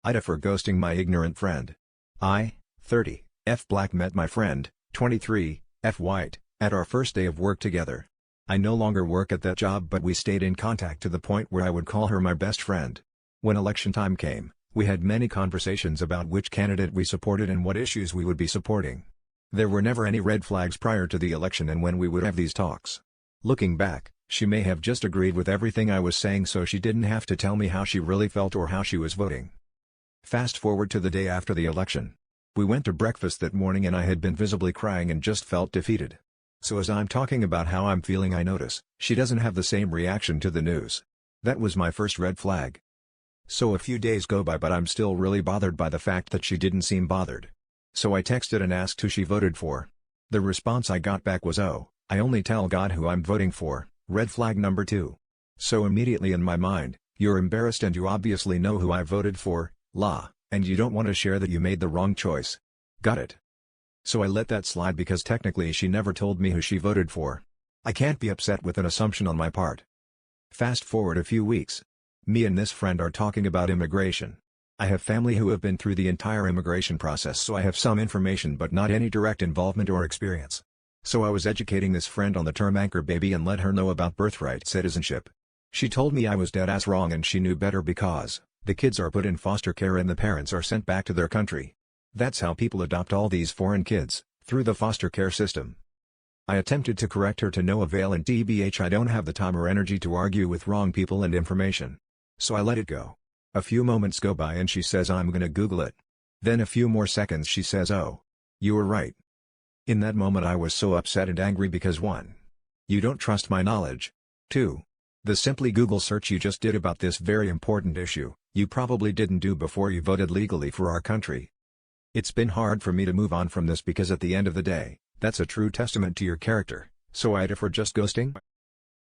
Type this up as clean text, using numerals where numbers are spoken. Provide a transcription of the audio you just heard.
AITA for ghosting my ignorant friend. I, 30, F black met my friend, 23, F white, at our first day of work together. I no longer work at that job, but we stayed in contact to the point where I would call her my best friend. When election time came, we had many conversations about which candidate we supported and what issues we would be supporting. There were never any red flags prior to the election and when we would have these talks. Looking back, she may have just agreed with everything I was saying, so she didn't have to tell me how she really felt or how she was voting. Fast forward to the day after the election. We went to breakfast that morning and I had been visibly crying and just felt defeated. So as I'm talking about how I'm feeling, I notice she doesn't have the same reaction to the news. That was my first red flag. So a few days go by, but I'm still really bothered by the fact that she didn't seem bothered. So I texted and asked who she voted for. The response I got back was, "Oh, I only tell God who I'm voting for." Red flag number 2. So immediately in my mind, you're embarrassed and you obviously know who I voted for, and you don't want to share that you made the wrong choice. Got it. So I let that slide because technically she never told me who she voted for. I can't be upset with an assumption on my part. Fast forward a few weeks. Me and this friend are talking about immigration. I have family who have been through the entire immigration process, so I have some information but not any direct involvement or experience. So I was educating this friend on the term anchor baby and let her know about birthright citizenship. She told me I was dead-ass wrong and she knew better because the kids are put in foster care and the parents are sent back to their country. That's how people adopt all these foreign kids, through the foster care system. I attempted to correct her to no avail, and TBH, I don't have the time or energy to argue with wrong people and information. So I let it go. A few moments go by and she says, "I'm gonna Google it." Then a few more seconds she says, "Oh, you were right." In that moment I was so upset and angry because 1. You don't trust my knowledge. 2. The simply Google search you just did about this very important issue, you probably didn't do before you voted legally for our country. It's been hard for me to move on from this because at the end of the day, that's a true testament to your character. So AITA for just ghosting?